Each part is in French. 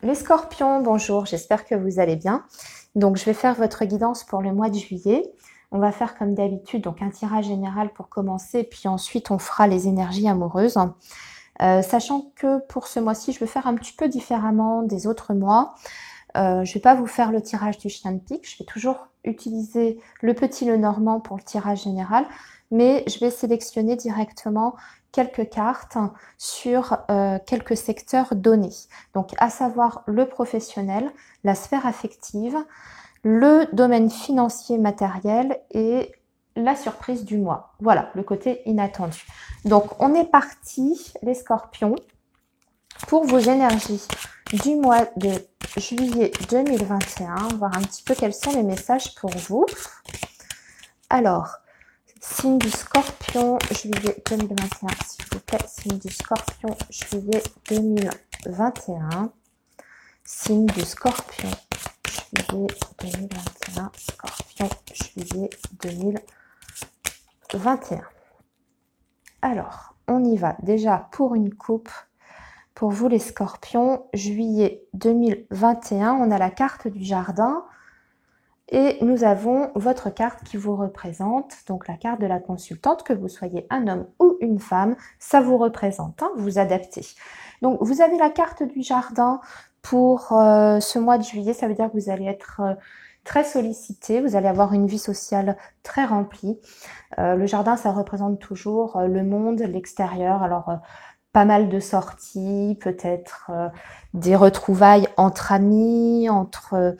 Les scorpions, bonjour, j'espère que vous allez bien. Donc je vais faire votre guidance pour le mois de juillet. On va faire comme d'habitude, donc un tirage général pour commencer, puis ensuite on fera les énergies amoureuses. Sachant que pour ce mois-ci, je vais faire un petit peu différemment des autres mois. Je vais pas vous faire le tirage du chien de pique, je vais toujours utiliser le petit Lenormand pour le tirage général, mais je vais sélectionner directement quelques cartes sur quelques secteurs donnés. Donc à savoir le professionnel, la sphère affective, le domaine financier matériel et la surprise du mois. Voilà, le côté inattendu. Donc on est parti, les scorpions, pour vos énergies du mois de juillet 2021, voir un petit peu quels sont les messages pour vous. Alors, signe du Scorpion, juillet 2021, s'il vous plaît. Signe du Scorpion, juillet 2021. Signe du Scorpion, juillet 2021. Scorpion, juillet 2021. Alors, on y va déjà pour une coupe. Pour vous les scorpions, juillet 2021, on a la carte du jardin et nous avons votre carte qui vous représente, donc la carte de la consultante, que vous soyez un homme ou une femme, ça vous représente, hein, vous adaptez. Donc vous avez la carte du jardin pour ce mois de juillet, ça veut dire que vous allez être très sollicité, vous allez avoir une vie sociale très remplie. Le jardin, ça représente toujours le monde, l'extérieur, alors pas mal de sorties, peut-être des retrouvailles entre amis, entre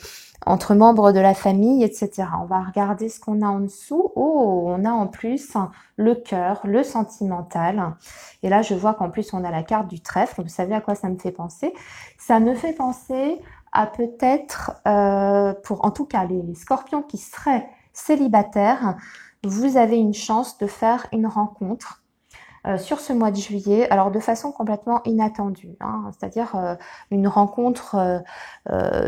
membres de la famille, etc. On va regarder ce qu'on a en dessous. Oh, on a en plus le cœur, le sentimental. Et là, je vois qu'en plus, on a la carte du trèfle. Vous savez à quoi ça me fait penser? Ça me fait penser à peut-être, pour en tout cas les scorpions qui seraient célibataires, vous avez une chance de faire une rencontre sur ce mois de juillet, alors de façon complètement inattendue, hein, c'est-à-dire une rencontre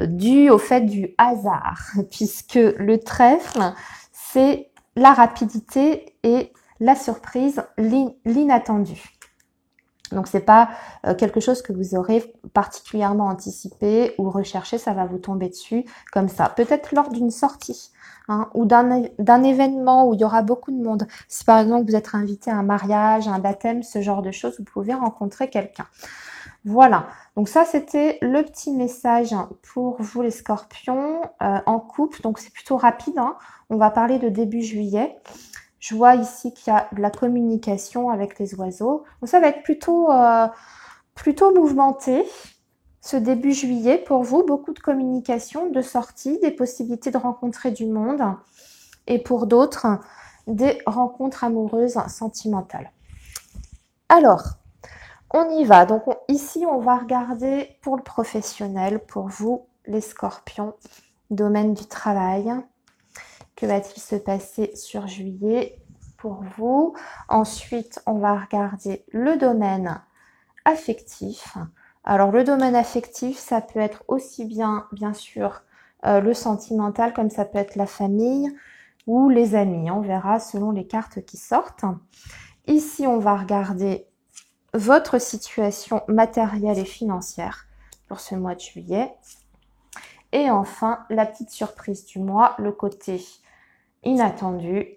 due au fait du hasard, puisque le trèfle, c'est la rapidité et la surprise, l'inattendu. Donc c'est pas quelque chose que vous aurez particulièrement anticipé ou recherché, ça va vous tomber dessus comme ça. Peut-être lors d'une sortie, hein, ou d'un événement où il y aura beaucoup de monde. Si par exemple vous êtes invité à un mariage, à un baptême, ce genre de choses, vous pouvez rencontrer quelqu'un. Voilà, donc ça c'était le petit message pour vous les scorpions en couple, donc c'est plutôt rapide, hein. On va parler de début juillet. Je vois ici qu'il y a de la communication avec les oiseaux. Donc ça va être plutôt mouvementé ce début juillet pour vous. Beaucoup de communication, de sorties, des possibilités de rencontrer du monde. Et pour d'autres, des rencontres amoureuses sentimentales. Alors, on y va. Donc ici, on va regarder pour le professionnel, pour vous les scorpions, domaine du travail. Que va-t-il se passer sur juillet pour vous? Ensuite, on va regarder le domaine affectif. Alors, le domaine affectif, ça peut être aussi bien sûr, le sentimental, comme ça peut être la famille ou les amis. On verra selon les cartes qui sortent. Ici, on va regarder votre situation matérielle et financière pour ce mois de juillet. Et enfin, la petite surprise du mois, le côté inattendu.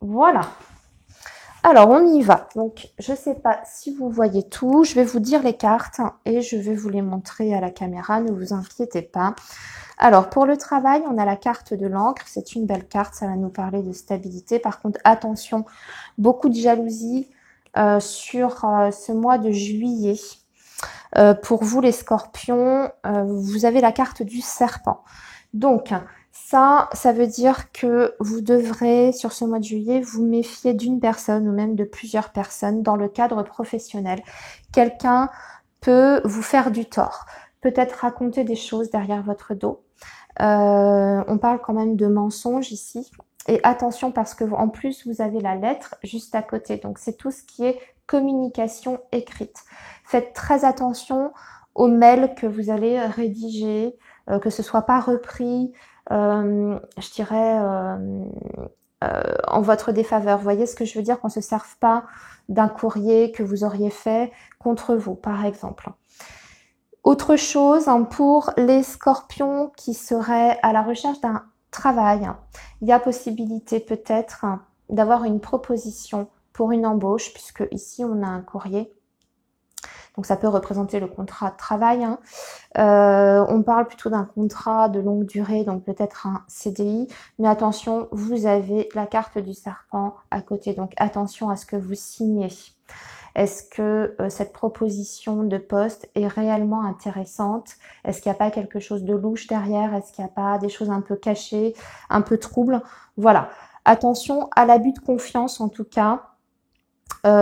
Voilà. Alors, on y va. Donc, je ne sais pas si vous voyez tout. Je vais vous dire les cartes et je vais vous les montrer à la caméra. Ne vous inquiétez pas. Alors, pour le travail, on a la carte de l'encre. C'est une belle carte. Ça va nous parler de stabilité. Par contre, attention, beaucoup de jalousie sur ce mois de juillet. Pour vous, les scorpions, vous avez la carte du serpent. Donc, ça veut dire que vous devrez, sur ce mois de juillet, vous méfier d'une personne ou même de plusieurs personnes dans le cadre professionnel. Quelqu'un peut vous faire du tort, peut-être raconter des choses derrière votre dos. On parle quand même de mensonges ici. Et attention parce que en plus, vous avez la lettre juste à côté. Donc, c'est tout ce qui est communication écrite. Faites très attention aux mails que vous allez rédiger, que ce soit pas repris, je dirais, en votre défaveur. Vous voyez ce que je veux dire? Qu'on ne se serve pas d'un courrier que vous auriez fait contre vous, par exemple. Autre chose, hein, pour les scorpions qui seraient à la recherche d'un travail, il y a possibilité peut-être d'avoir une proposition pour une embauche, puisque ici on a un courrier. Donc ça peut représenter le contrat de travail. Hein. On parle plutôt d'un contrat de longue durée, donc peut-être un CDI. Mais attention, vous avez la carte du serpent à côté. Donc attention à ce que vous signez. Est-ce que cette proposition de poste est réellement intéressante? Est-ce qu'il n'y a pas quelque chose de louche derrière? Est-ce qu'il n'y a pas des choses un peu cachées, un peu troubles? Voilà. Attention à l'abus de confiance en tout cas.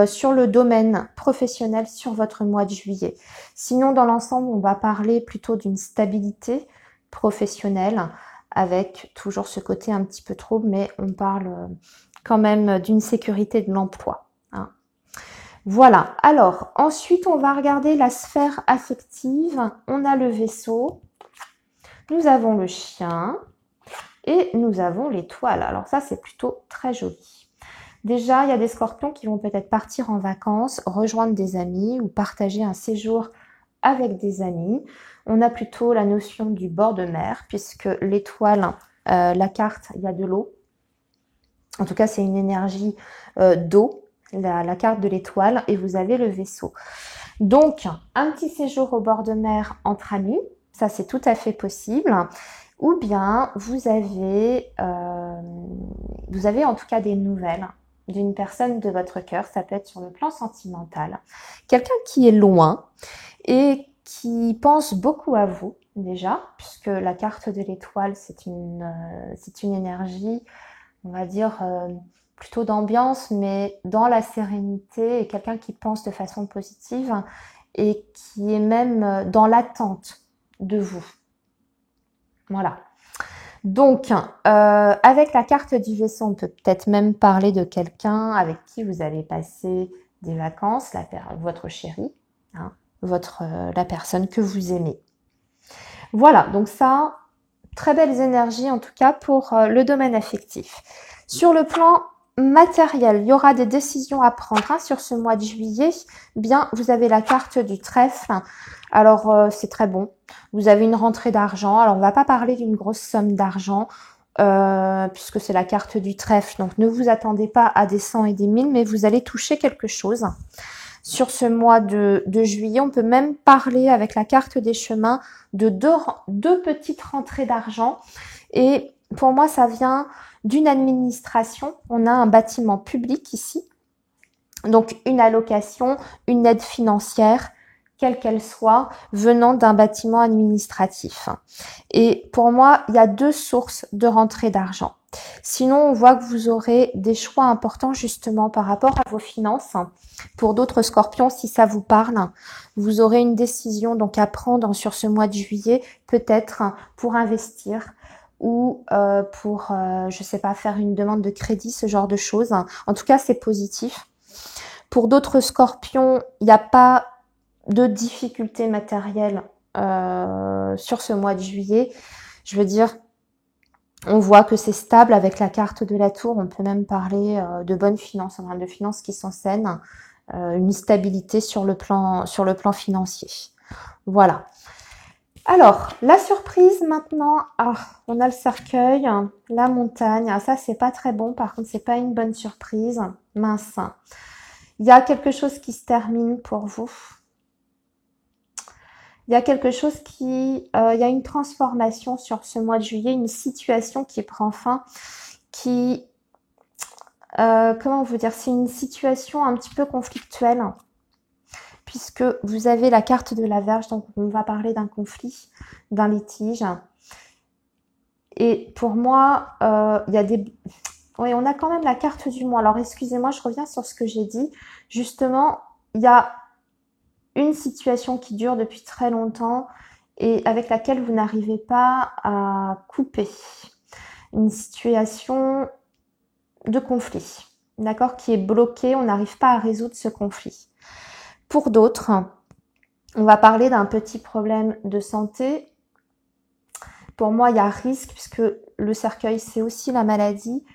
Sur le domaine professionnel sur votre mois de juillet. Sinon, dans l'ensemble, on va parler plutôt d'une stabilité professionnelle avec toujours ce côté un petit peu trouble, mais on parle quand même d'une sécurité de l'emploi. Hein. Voilà. Alors, ensuite, on va regarder la sphère affective. On a le vaisseau, nous avons le chien et nous avons l'étoile. Alors ça, c'est plutôt très joli. Déjà, il y a des scorpions qui vont peut-être partir en vacances, rejoindre des amis ou partager un séjour avec des amis. On a plutôt la notion du bord de mer, puisque l'étoile, la carte, il y a de l'eau. En tout cas, c'est une énergie d'eau, la carte de l'étoile, et vous avez le vaisseau. Donc, un petit séjour au bord de mer entre amis, ça c'est tout à fait possible. Ou bien, vous avez en tout cas des nouvelles d'une personne de votre cœur, ça peut être sur le plan sentimental, quelqu'un qui est loin et qui pense beaucoup à vous déjà, puisque la carte de l'étoile, c'est une énergie, on va dire, plutôt d'ambiance, mais dans la sérénité, et quelqu'un qui pense de façon positive et qui est même dans l'attente de vous. Voilà. Donc, avec la carte du vaisseau, on peut peut-être même parler de quelqu'un avec qui vous allez passer des vacances, votre chéri, hein, la personne que vous aimez. Voilà, donc ça, très belles énergies en tout cas pour le domaine affectif. Sur le plan matériel, il y aura des décisions à prendre hein, sur ce mois de juillet. Bien, vous avez la carte du trèfle. Alors, c'est très bon. Vous avez une rentrée d'argent. Alors, on ne va pas parler d'une grosse somme d'argent puisque c'est la carte du trèfle. Donc, ne vous attendez pas à des 100 et des 1000, mais vous allez toucher quelque chose. Sur ce mois de juillet, on peut même parler avec la carte des chemins de deux petites rentrées d'argent. Et pour moi, ça vient d'une administration. On a un bâtiment public ici. Donc, une allocation, une aide financière, quelle qu'elle soit, venant d'un bâtiment administratif. Et pour moi, il y a deux sources de rentrée d'argent. Sinon, on voit que vous aurez des choix importants justement par rapport à vos finances. Pour d'autres scorpions, si ça vous parle, vous aurez une décision donc à prendre sur ce mois de juillet, peut-être pour investir ou pour, je sais pas, faire une demande de crédit, ce genre de choses. En tout cas, c'est positif. Pour d'autres scorpions, il n'y a pas de difficultés matérielles sur ce mois de juillet. Je veux dire, on voit que c'est stable avec la carte de la tour. On peut même parler de bonnes finances, enfin, de finances qui sont saines, une stabilité sur le plan financier. Voilà. Alors, la surprise maintenant, on a le cercueil, la montagne. Ah, ça, c'est pas très bon. Par contre, c'est pas une bonne surprise. Mince. Il y a quelque chose qui se termine pour vous. Il y a quelque chose il y a une transformation sur ce mois de juillet, une situation qui prend fin, comment vous dire, c'est une situation un petit peu conflictuelle, puisque vous avez la carte de la Vierge, donc on va parler d'un conflit, d'un litige. Et pour moi, il y a oui, on a quand même la carte du mois. Alors, excusez-moi, je reviens sur ce que j'ai dit. Justement, il y a une situation qui dure depuis très longtemps et avec laquelle vous n'arrivez pas à couper. Une situation de conflit, d'accord, qui est bloquée, on n'arrive pas à résoudre ce conflit. Pour d'autres, on va parler d'un petit problème de santé. Pour moi, il y a risque puisque le cercueil, c'est aussi la maladie.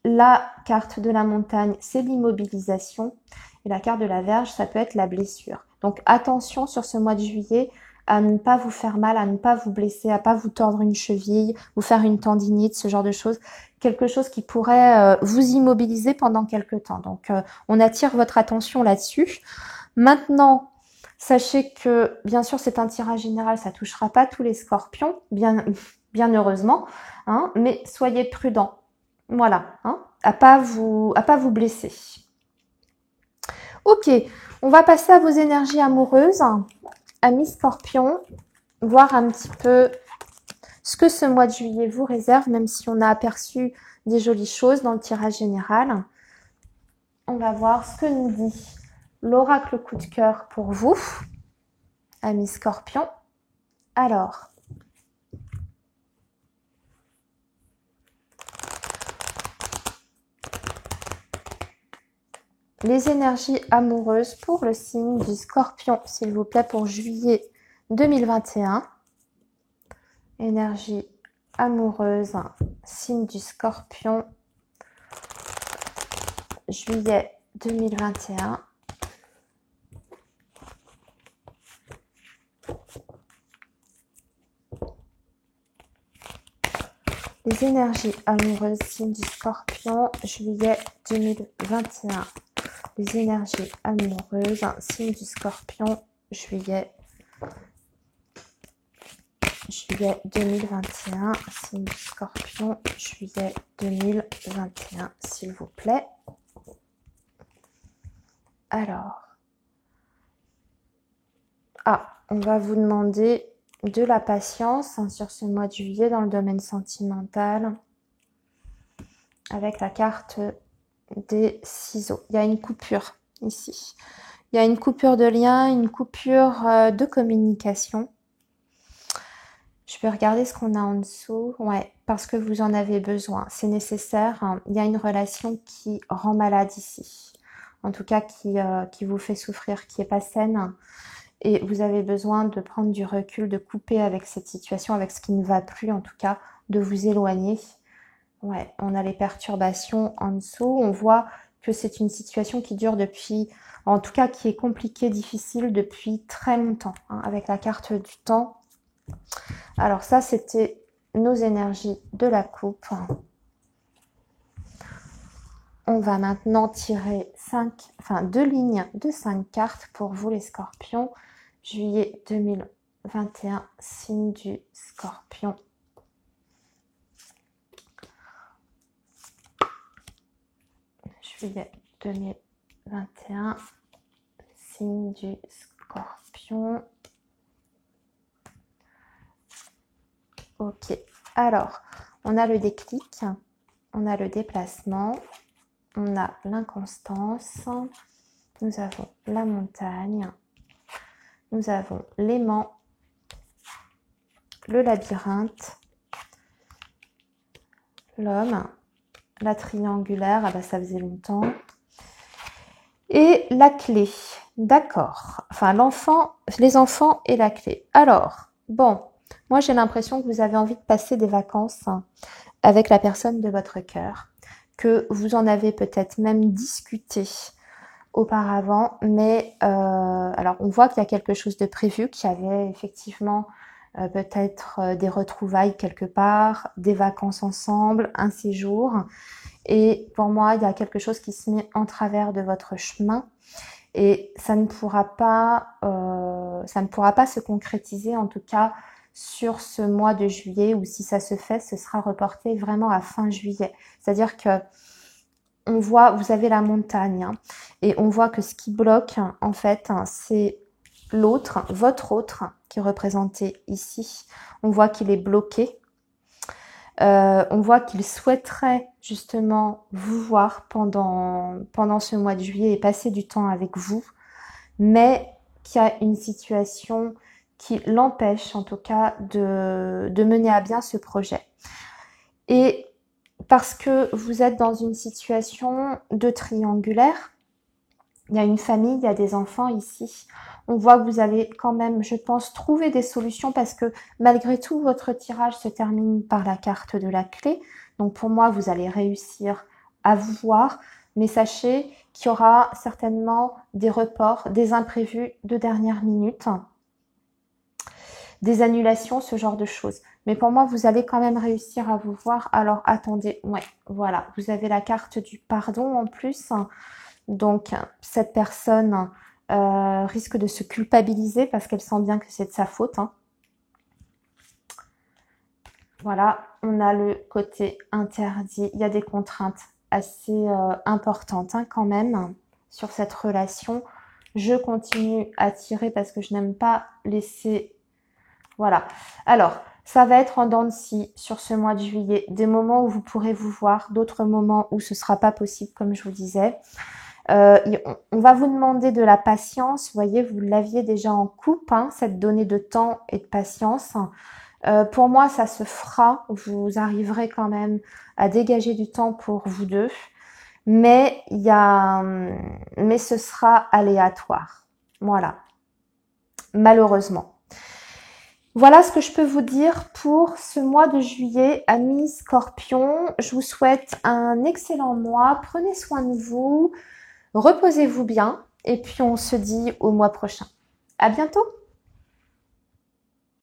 La carte de la montagne, c'est l'immobilisation. Et la carte de la Vierge, ça peut être la blessure. Donc attention sur ce mois de juillet à ne pas vous faire mal, à ne pas vous blesser, à pas vous tordre une cheville, vous faire une tendinite, ce genre de choses. Quelque chose qui pourrait vous immobiliser pendant quelque temps. Donc on attire votre attention là-dessus. Maintenant, sachez que, bien sûr, c'est un tirage général, ça touchera pas tous les scorpions, bien heureusement, hein, mais soyez prudents. Voilà, hein, à pas vous blesser. Ok, on va passer à vos énergies amoureuses, amis scorpions, voir un petit peu ce que ce mois de juillet vous réserve, même si on a aperçu des jolies choses dans le tirage général. On va voir ce que nous dit l'oracle coup de cœur pour vous, amis scorpions. Alors, les énergies amoureuses pour le signe du scorpion, s'il vous plaît, pour juillet 2021. Énergie amoureuse, signe du scorpion, juillet 2021. Les énergies amoureuses, signe du scorpion, juillet 2021. Les énergies amoureuses, signe du scorpion, juillet 2021. Signe du scorpion, juillet 2021, s'il vous plaît. Alors, on va vous demander de la patience sur ce mois de juillet dans le domaine sentimental avec la carte des ciseaux. Il y a une coupure ici. Il y a une coupure de lien, une coupure de communication. Je vais regarder ce qu'on a en dessous. Ouais, parce que vous en avez besoin. C'est nécessaire. Hein. Il y a une relation qui rend malade ici. En tout cas, qui vous fait souffrir, qui n'est pas saine. Et vous avez besoin de prendre du recul, de couper avec cette situation, avec ce qui ne va plus, en tout cas, de vous éloigner. Ouais, on a les perturbations en dessous. On voit que c'est une situation qui dure depuis, en tout cas, qui est compliquée, difficile depuis très longtemps, hein, avec la carte du temps. Alors ça, c'était nos énergies de la coupe. On va maintenant tirer 2 lignes de 5 cartes pour vous les scorpions. Juillet 2021, signe du scorpion. Juillet 2021, signe du scorpion. Ok, alors, on a le déclic, on a le déplacement, on a l'inconstance, nous avons la montagne, nous avons l'aimant, le labyrinthe, l'homme, la triangulaire, ah bah ça faisait longtemps, et la clé. D'accord, enfin les enfants et la clé. Alors, bon, moi j'ai l'impression que vous avez envie de passer des vacances avec la personne de votre cœur, que vous en avez peut-être même discuté auparavant, mais alors on voit qu'il y a quelque chose de prévu, qu'il y avait effectivement peut-être des retrouvailles quelque part, des vacances ensemble, un séjour, et pour moi il y a quelque chose qui se met en travers de votre chemin et ça ne pourra pas se concrétiser, en tout cas sur ce mois de juillet, ou si ça se fait, ce sera reporté vraiment à fin juillet. C'est-à-dire que on voit, vous avez la montagne, hein, et on voit que ce qui bloque, en fait, c'est l'autre, votre autre, qui est représenté ici. On voit qu'il est bloqué. On voit qu'il souhaiterait justement vous voir pendant ce mois de juillet et passer du temps avec vous, mais qu'il y a une situation qui l'empêche en tout cas de mener à bien ce projet. Et parce que vous êtes dans une situation de triangulaire, il y a une famille, il y a des enfants ici. On voit que vous allez quand même, je pense, trouver des solutions parce que malgré tout, votre tirage se termine par la carte de la clé. Donc pour moi, vous allez réussir à vous voir, mais sachez qu'il y aura certainement des reports, des imprévus de dernière minute, des annulations, ce genre de choses. Mais pour moi, vous allez quand même réussir à vous voir. Alors, attendez, ouais, voilà, vous avez la carte du pardon en plus. Donc, cette personne risque de se culpabiliser parce qu'elle sent bien que c'est de sa faute. Voilà, on a le côté interdit. Il y a des contraintes assez importantes quand même sur cette relation. Je continue à tirer parce que je n'aime pas laisser... Voilà. Alors, ça va être en dents de scie sur ce mois de juillet. Des moments où vous pourrez vous voir, d'autres moments où ce ne sera pas possible, comme je vous disais. On va vous demander de la patience. Vous voyez, vous l'aviez déjà en coupe, cette donnée de temps et de patience. Pour moi, ça se fera. Vous arriverez quand même à dégager du temps pour vous deux. Mais ce sera aléatoire. Voilà. Malheureusement. Voilà ce que je peux vous dire pour ce mois de juillet, amis Scorpions. Je vous souhaite un excellent mois. Prenez soin de vous. Reposez-vous bien. Et puis, on se dit au mois prochain. À bientôt!